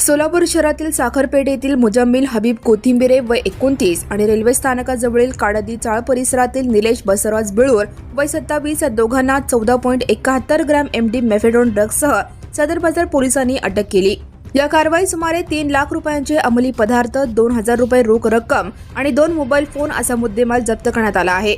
सोलापूर शहरातील साखरपेठ येथील मुजम्मिल हबीब कोथिंबिरे वय 29 आणि रेल्वे स्थानकाजवळील काडदी चाळ परिसरातील निलेश बसवराज बिळूर वय 27 या दोघांना 14.71 ग्रॅम एमडी मेफेडोन ड्रग्जसह सदर बाजार पोलिसांनी अटक केली। या कारवाईत सुमारे 3 लाख रुपयांचे अंमली पदार्थ, 2,000 रुपये रोख रक्कम आणि 2 मोबाईल फोन असा मुद्देमाल जप्त करण्यात आला आहे।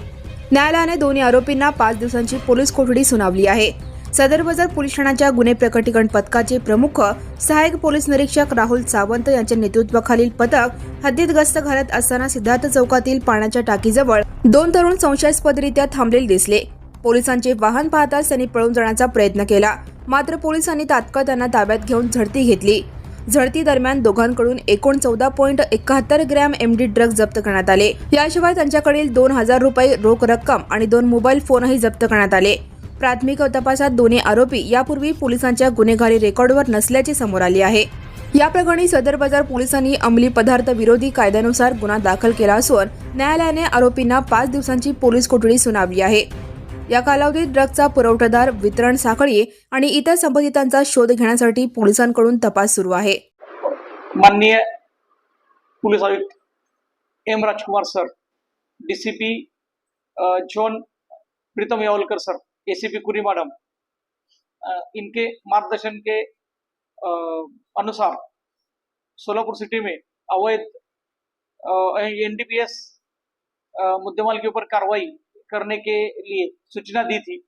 न्यायालयाने दोन्ही आरोपींना 5 दिवसांची पोलीस कोठडी सुनावली आहे। सदर बाजार पोलीस ठाण्याच्या गुन्हे प्रकटीकरण पथकाचे प्रमुख सहाय्यक पोलीस निरीक्षक राहुल सावंत यांच्या नेतृत्वाखालील पथक हद्दीत गस्त घालत असताना सिद्धार्थ चौकातील पाण्याच्या टाकीजवळ 2 तरुण संशयास्पदरित्या थांबलेले दिसले। पोलिसांचे वाहन पाहताच त्यांनी पळून जाण्याचा प्रयत्न केला, मात्र पोलिसांनी तात्काळ त्यांना ताब्यात घेऊन झडती घेतली। झडती दरम्यान दोघांकडून एकूण 14.71 ग्रॅम एमडी ड्रग्ज जप्त करण्यात आले। याशिवाय त्यांच्याकडील 2,000 रुपये रोख रक्कम आणि 2 मोबाईल फोनही जप्त करण्यात आले। प्राथमिक तपासात दोन्ही आरोपी यापूर्वी पोलिसांच्या गुन्हेगारी रेकॉर्डवर नसल्याचे समोर आले आहे। या प्रकरणी सदर बाजार पोलिसांनी अंमली पदार्थ विरोधी कायद्यानुसार गुन्हा दाखल केला असून न्यायालयाने आरोपींना 5 दिवसांची पोलीस कोठडी सुनावली आहे। या कालावधीत ड्रग्जचा पुरवठादार, वितरण साखळी आणि इतर संबंधितांचा शोध घेण्यासाठी पोलिसांकडून तपास सुरू आहे। माननीय पुलिस आयुक्त M Rajkumar sir, DCP zone Pritam Yavalkar sir, ACP Kuri madam, इनके मार्गदर्शन के अनुसार सोलापुर सिटी में अवैध एनडीपीएस मुद्देमाल के ऊपर कार्रवाई करने के लिए सूचना दी थी।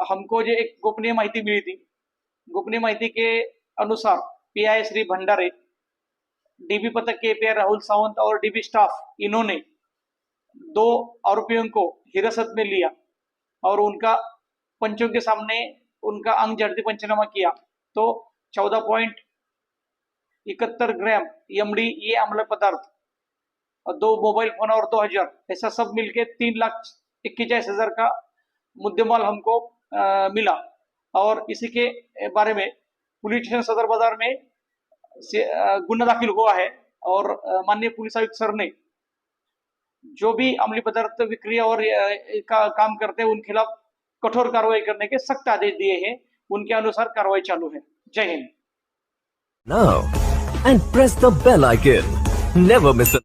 हमको जो एक गोपनीय माहिती मिली थी, गोपनीय माहिती के अनुसार पीआई श्री भंडारे, डीबी पथक के पीआई राहुल सावंत और डीबी स्टाफ, इन्होंने 2 आरोपियों को हिरासत में लिया और उनका पंचों के सामने उनका अंग झड़ती पंचनामा किया तो 14.71 ग्राम एमडी ये अम्ल पदार्थ, 2 मोबाइल फोन और 2,000, ऐसा सब मिलके 3,41,000 का मुद्देमाल हमको मिला। और इसी के बारे में पुलिस स्टेशन सदर बाजार में गुना दाखिल हुआ है और माननीय पुलिस आयुक्त सर ने जो भी अमली पदार्थ विक्री और का काम करते हैं उन खिलाफ कठोर कार्रवाई करने के सख्त आदेश दिए हैं। उनके अनुसार कार्रवाई चालू है। जय Hind. Now and press the bell icon. Never miss a